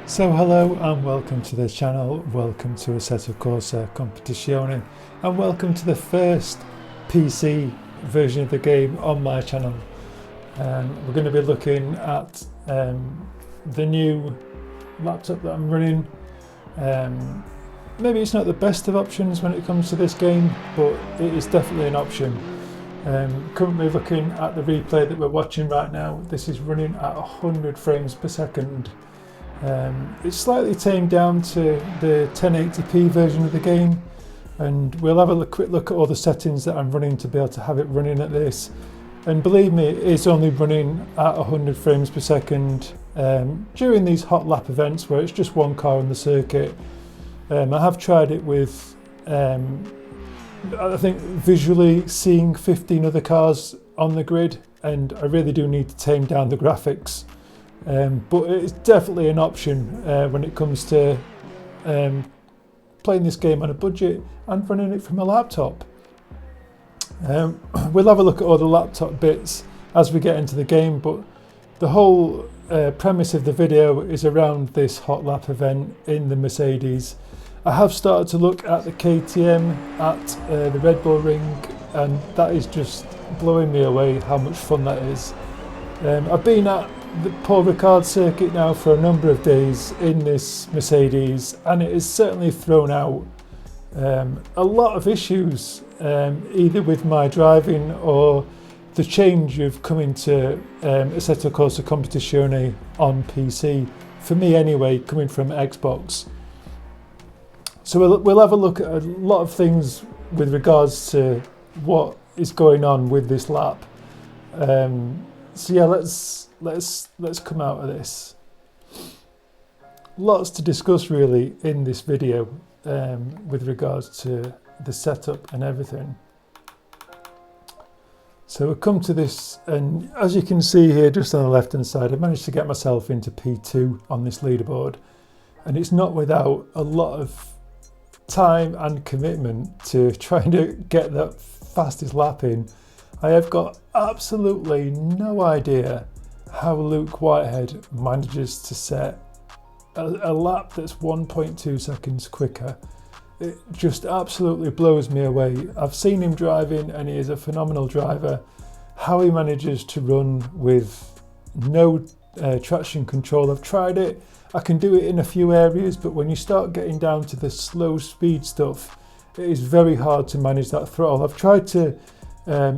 So hello and welcome to the channel, welcome to Assetto Corsa Competizione and welcome to the first PC version of the game on my channel. We're going to be looking at the new laptop that I'm running. Maybe it's not the best of options when it comes to this game, but it is definitely an option. Currently looking at the replay that we're watching right now, this is running at 100 frames per second. It's slightly tamed down to the 1080p version of the game, and we'll have a quick look at all the settings that I'm running to be able to have it running at this. And believe me, it's only running at 100 frames per second during these hot lap events where it's just one car on the circuit. I have tried it with, I think, visually seeing 15 other cars on the grid, and I really do need to tame down the graphics. But it's definitely an option when it comes to playing this game on a budget and running it from a laptop. We'll have a look at all the laptop bits as we get into the game, but the whole premise of the video is around this hot lap event in the Mercedes. I have started to look at the KTM at the Red Bull Ring, and that is just blowing me away how much fun that is. I've been at the Paul Ricard circuit now for a number of days in this Mercedes, and it has certainly thrown out a lot of issues, either with my driving or the change of coming to Assetto Corsa Competizione on PC, for me anyway, coming from Xbox. So we'll have a look at a lot of things with regards to what is going on with this lap. So yeah, let's come out of this. Lots to discuss really in this video with regards to the setup and everything. So we'll come to this, and as you can see here just on the left hand side, I managed to get myself into P2 on this leaderboard, and it's not without a lot of time and commitment to trying to get that fastest lap in. I have got absolutely no idea how Luke Whitehead manages to set a lap that's 1.2 seconds quicker. It just absolutely blows me away. I've seen him driving and he is a phenomenal driver. How he manages to run with no traction control, I've tried it. I can do it in a few areas, but when you start getting down to the slow speed stuff, it is very hard to manage that throttle. I've tried to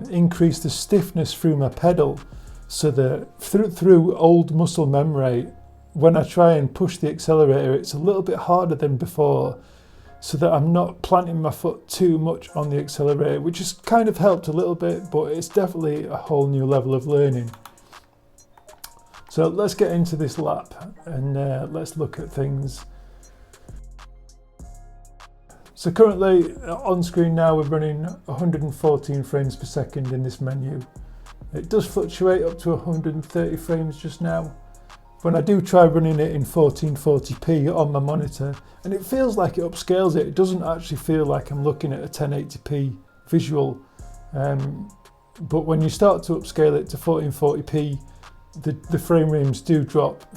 increase the stiffness through my pedal, so that through old muscle memory, when I try and push the accelerator, it's a little bit harder than before, so that I'm not planting my foot too much on the accelerator, which has kind of helped a little bit, but it's definitely a whole new level of learning. So let's get into this lap and let's look at things. So currently on screen now we're running 114 frames per second in this menu. It does fluctuate up to 130 frames just now. When I do try running it in 1440p on my monitor, and it feels like it upscales it, it doesn't actually feel like I'm looking at a 1080p visual. But when you start to upscale it to 1440p, the frame rates do drop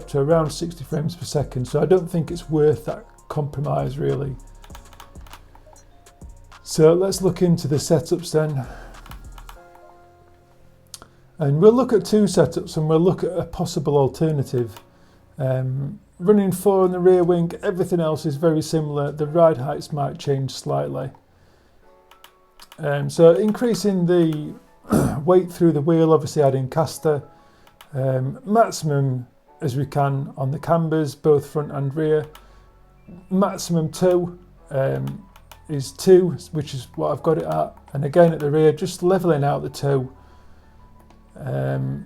to around 60 frames per second, so I don't think it's worth that compromise really. So let's look into the setups then, and we'll look at two setups and we'll look at a possible alternative. Running 4 on the rear wing, everything else is very similar. The ride heights might change slightly. So increasing the weight through the wheel, obviously adding caster, maximum as we can on the cambers, both front and rear. Maximum toe is 2, which is what I've got it at, and again at the rear, just leveling out the toe.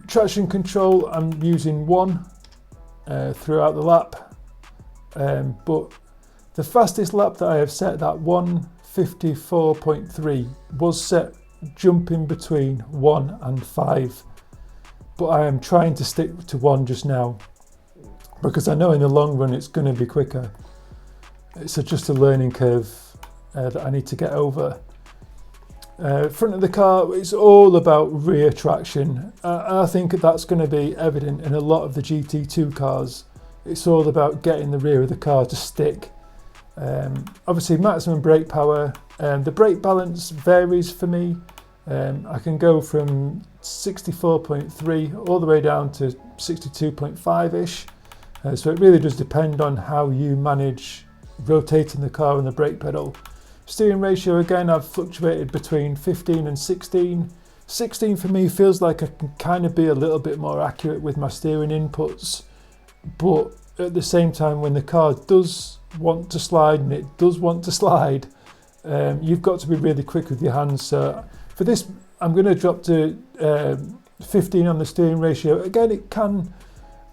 Traction control, I'm using 1 throughout the lap, but the fastest lap that I have set, that 1:54.3, was set jumping between 1 and 5, but I am trying to stick to 1 just now because I know in the long run it's going to be quicker. It's just a learning curve that I need to get over. Front of the car, it's all about rear traction. I think that's going to be evident in a lot of the GT2 cars. It's all about getting the rear of the car to stick. Obviously maximum brake power. The brake balance varies for me. I can go from 64.3 all the way down to 62.5-ish. So it really does depend on how you manage rotating the car and the brake pedal. Steering ratio, again, I've fluctuated between 15 and 16. 16 for me feels like I can kind of be a little bit more accurate with my steering inputs, but at the same time, when the car does want to slide, and it does want to slide, you've got to be really quick with your hands. So for this, I'm going to drop to 15 on the steering ratio. Again, it can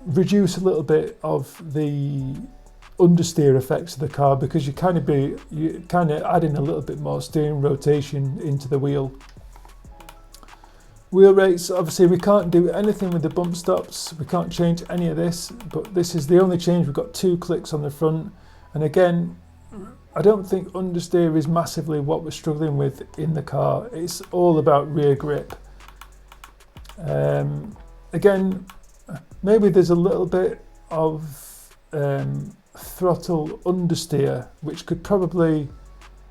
reduce a little bit of the understeer effects of the car because you're kind of adding a little bit more steering rotation into the wheel. Wheel rates, obviously we can't do anything with the bump stops, we can't change any of this, but this is the only change. We've got 2 clicks on the front, and again, I don't think understeer is massively what we're struggling with in the car. It's all about rear grip. Again, maybe there's a little bit of throttle understeer, which could probably,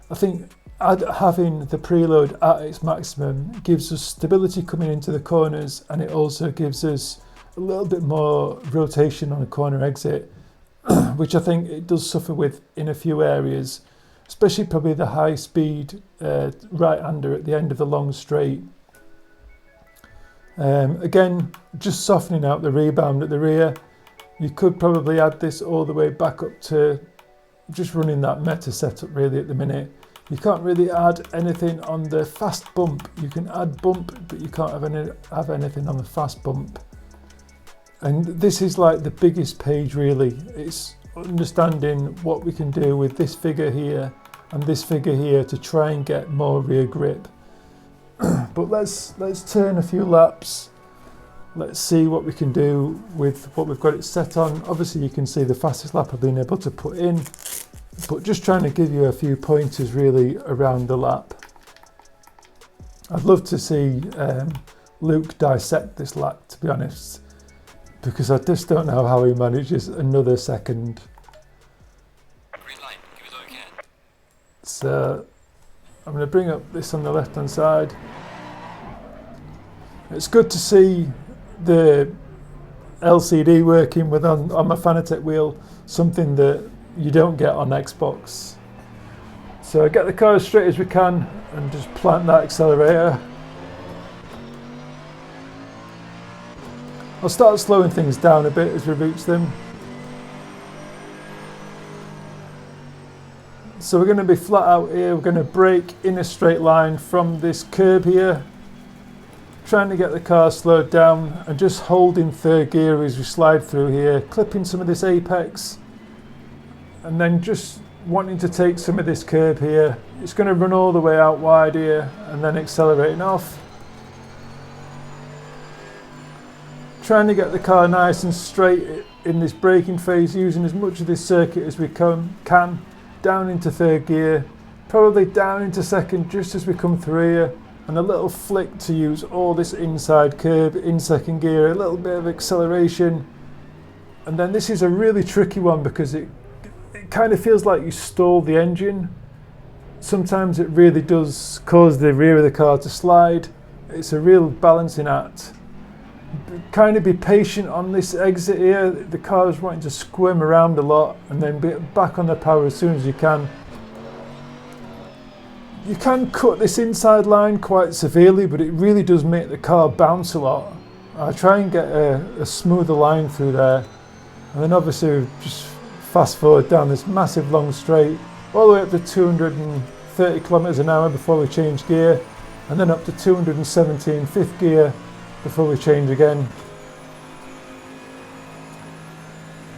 I think, having the preload at its maximum gives us stability coming into the corners, and it also gives us a little bit more rotation on a corner exit, which I think it does suffer with in a few areas, especially probably the high speed right-hander at the end of the long straight. Again, just softening out the rebound at the rear. You could probably add this all the way back up to just running that meta setup really at the minute. You can't really add anything on the fast bump. You can add bump, but you can't have anything on the fast bump. And this is like the biggest page really. It's understanding what we can do with this figure here and this figure here to try and get more rear grip. But let's turn a few laps. Let's see what we can do with what we've got it set on. Obviously you can see the fastest lap I've been able to put in, but just trying to give you a few pointers really around the lap. I'd love to see Luke dissect this lap, to be honest, because I just don't know how he manages another second. Green light, give it all you can. So I'm going to bring up this on the left hand side. It's good to see the LCD working with on my Fanatec wheel, something that you don't get on Xbox. So get the car as straight as we can and just plant that accelerator. I'll start slowing things down a bit as we reach them. So we're going to be flat out here. We're going to brake in a straight line from this curb here, trying to get the car slowed down and just holding third gear as we slide through here, clipping some of this apex, and then just wanting to take some of this curb here. It's going to run all the way out wide here and then accelerating off. Trying to get the car nice and straight in this braking phase, using as much of this circuit as we can, down into third gear, probably down into second just as we come through here, and a little flick to use all this inside curb in second gear, a little bit of acceleration. And then this is a really tricky one because it kind of feels like you stall the engine. Sometimes it really does cause the rear of the car to slide. It's a real balancing act. Kind of be patient on this exit here. The car is wanting to squirm around a lot, and then be back on the power as soon as you can. You can cut this inside line quite severely, but it really does make the car bounce a lot. I try and get a smoother line through there, and then obviously just fast forward down this massive long straight all the way up to 230 kilometers an hour before we change gear, and then up to 270 in fifth gear before we change again.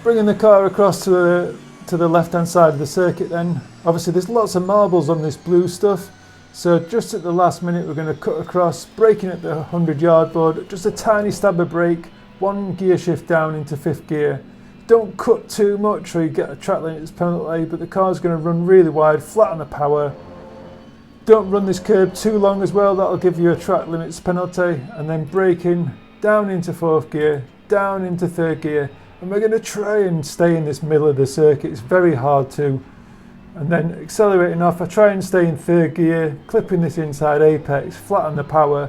Bringing the car across to the left hand side of the circuit then. Obviously there's lots of marbles on this blue stuff, so just at the last minute we're going to cut across, braking at the 100-yard board, just a tiny stab of brake, one gear shift down into fifth gear. Don't cut too much or you get a track limits penalty, but the car's going to run really wide, flat on the power. Don't run this curb too long as well, that'll give you a track limits penalty. And then braking down into fourth gear, down into third gear, And we're going to try and stay in this middle of the circuit. It's very hard to. And then accelerating off, I try and stay in third gear, clipping this inside apex, flat on the power,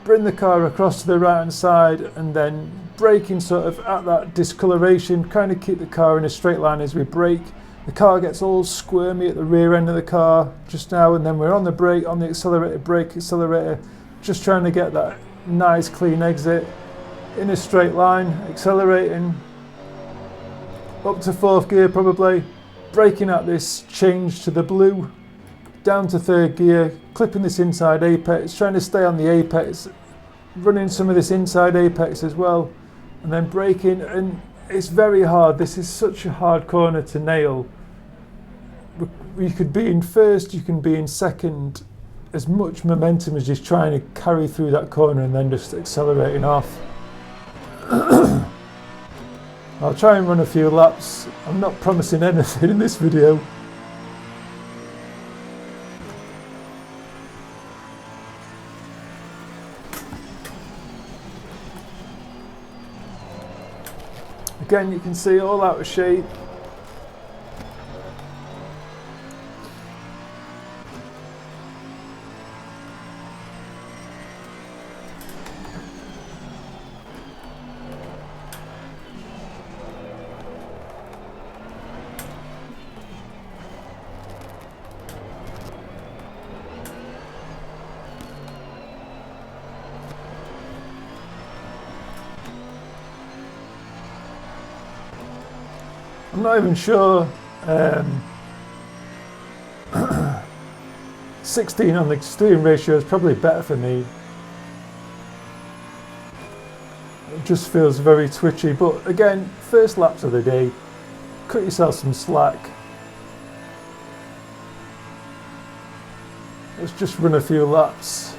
bring the car across to the right hand side, and then braking sort of at that discoloration, kind of keep the car in a straight line as we brake. The car gets all squirmy at the rear end of the car just now, and then we're on the brake, on the accelerator, brake, accelerator, just trying to get that nice clean exit in a straight line, accelerating up to fourth gear probably, braking at this change to the blue, down to third gear, clipping this inside apex, trying to stay on the apex, running some of this inside apex as well, and then braking. And it's very hard. This is such a hard corner to nail. You could be in first, you can be in second. As much momentum as just trying to carry through that corner and then just accelerating off. I'll try and run a few laps. I'm not promising anything in this video. Again, you can see all out of shape. I'm not even sure 16 on the steering ratio is probably better for me. It just feels very twitchy, but again, first laps of the day, cut yourself some slack. Let's just run a few laps.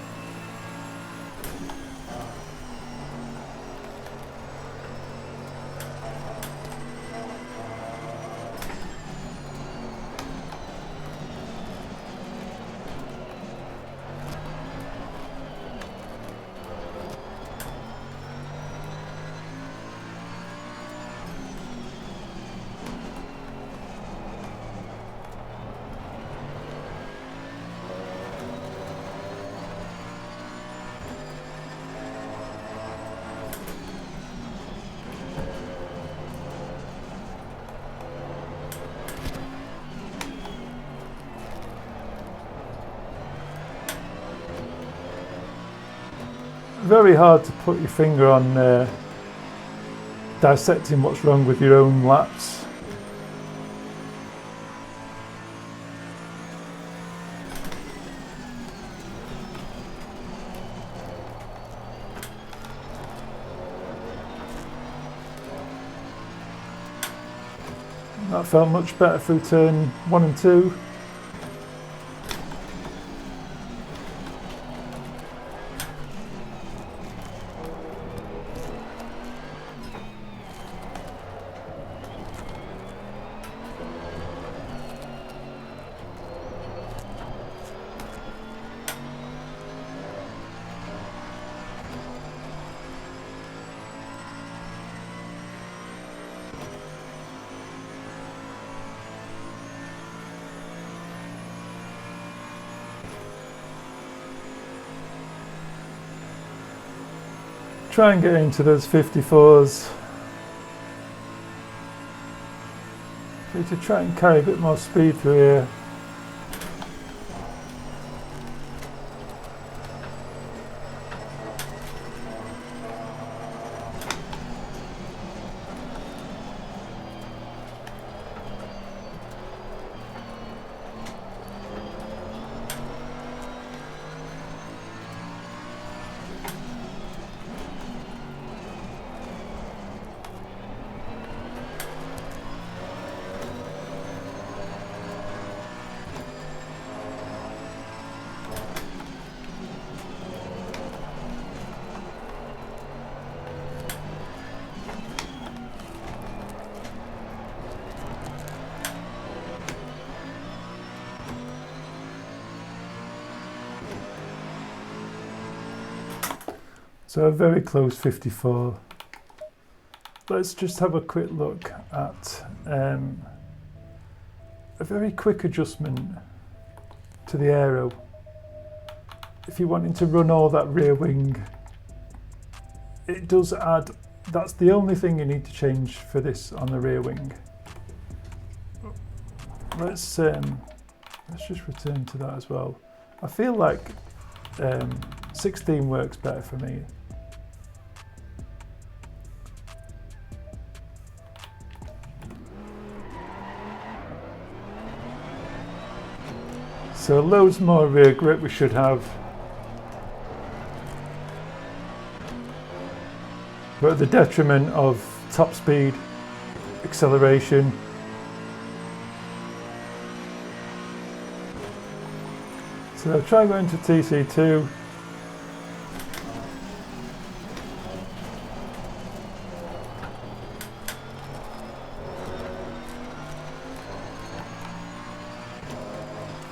Very hard to put your finger on dissecting what's wrong with your own laps. That felt much better through turn 1 and 2. Try and get into those 54s. So to try and carry a bit more speed through here. So a very close 54. let's just have a quick look at a very quick adjustment to the aero. If you're wanting to run all that rear wing, it does add, that's the only thing you need to change for this on the rear wing. Let's just return to that as well. I feel like 16 works better for me. So loads more rear grip we should have. But at the detriment of top speed, acceleration. So I'll try going to TC2.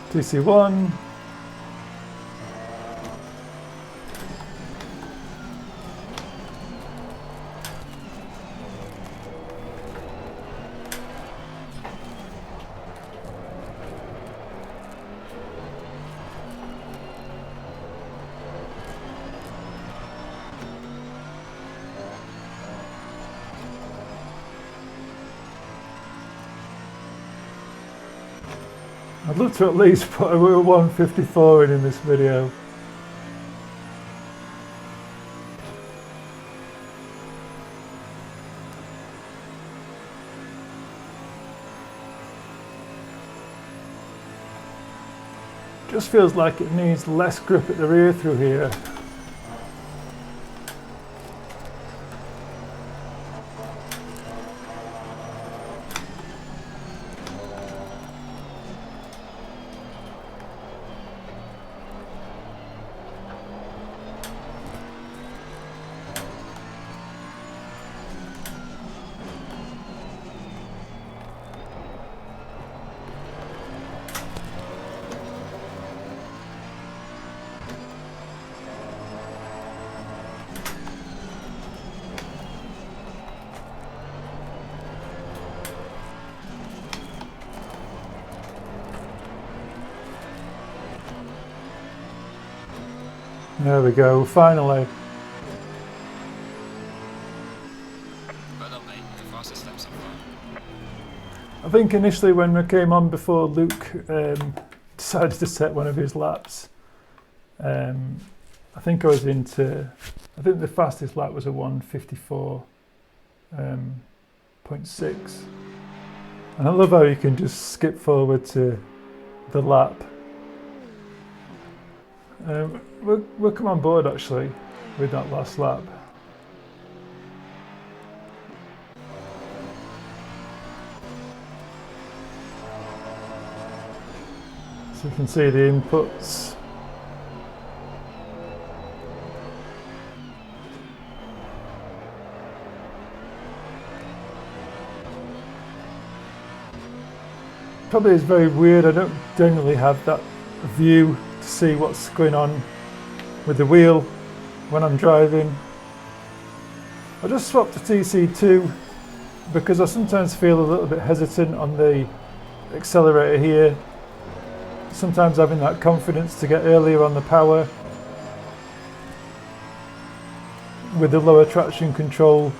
TC1. I'd love to at least put a 154 in this video. Just feels like it needs less grip at the rear through here. There we go, finally. Well done, mate. The fastest step so far. I think initially when we came on before Luke decided to set one of his laps, I think I think the fastest lap was a 154.6. And I love how you can just skip forward to the lap. We'll come on board actually with that last lap. So you can see the inputs. Probably is very weird, I don't generally have that view to see what's going on with the wheel when I'm driving. I just swapped to TC2 because I sometimes feel a little bit hesitant on the accelerator here. Sometimes having that confidence to get earlier on the power with the lower traction control.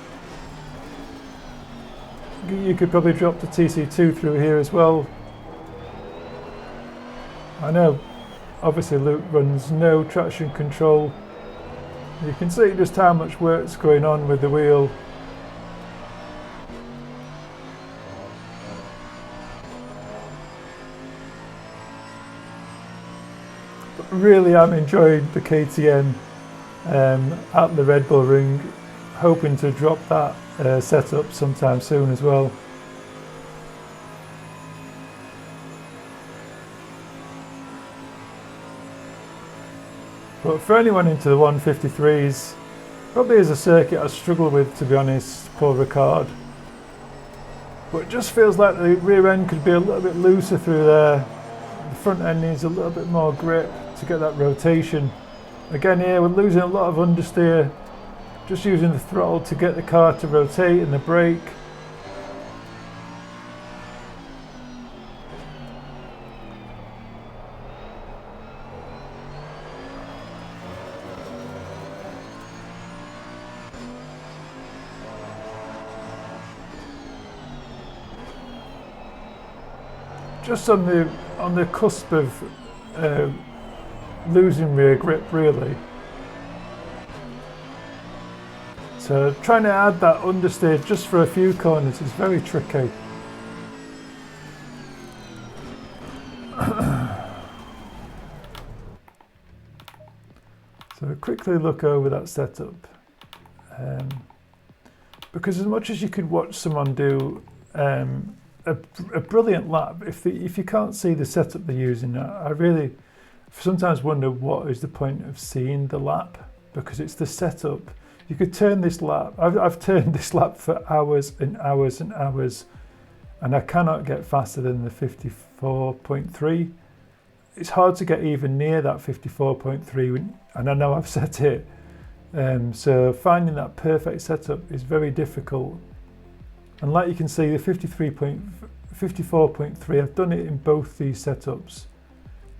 You could probably drop the TC2 through here as well. I know obviously Luke runs no traction control. You can see just how much work's going on with the wheel. But really I'm enjoying the KTM at the Red Bull Ring, hoping to drop that setup sometime soon as well. But for anyone into the 153s, probably is a circuit I struggle with, to be honest, Paul Ricard. But it just feels like the rear end could be a little bit looser through there. The front end needs a little bit more grip to get that rotation. Again here we're losing a lot of understeer Just using the throttle to get the car to rotate and the brake. Just on the cusp of losing rear grip, really. So trying to add that understeer just for a few corners is very tricky. So quickly look over that setup. Because as much as you could watch someone do a brilliant lap, if you can't see the setup they're using, I really sometimes wonder what is the point of seeing the lap, because it's the setup. You could turn this lap, I've turned this lap for hours and hours and hours, and I cannot get faster than the 54.3. It's hard to get even near that 54.3, and I know I've set it. So finding that perfect setup is very difficult. And like you can see, the 54.3, I've done it in both these setups.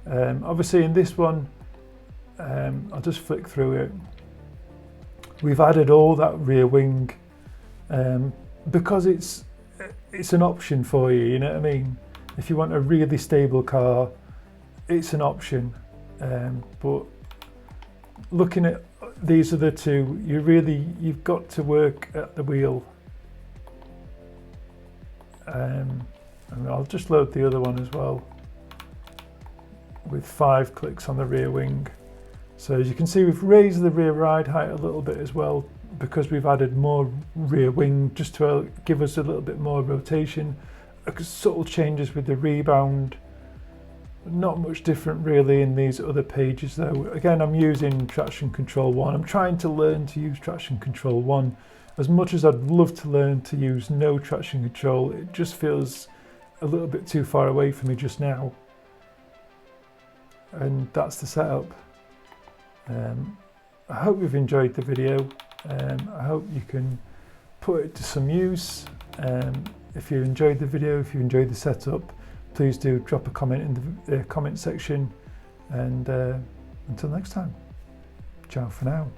Obviously in this one, I'll just flick through it. We've added all that rear wing because it's an option for you, you know what I mean? If you want a really stable car, it's an option. But looking at these other two, you've got to work at the wheel. And I'll just load the other one as well with 5 clicks on the rear wing. So as you can see, we've raised the rear ride height a little bit as well, because we've added more rear wing just to give us a little bit more rotation. Subtle changes with the rebound. Not much different really in these other pages though. Again, I'm using traction control 1. I'm trying to learn to use traction control 1. As much as I'd love to learn to use no traction control, it just feels a little bit too far away for me just now. And that's the setup. I hope you've enjoyed the video. I hope you can put it to some use. If you enjoyed the video, if you enjoyed the setup, please do drop a comment in the comment section. And until next time, ciao for now.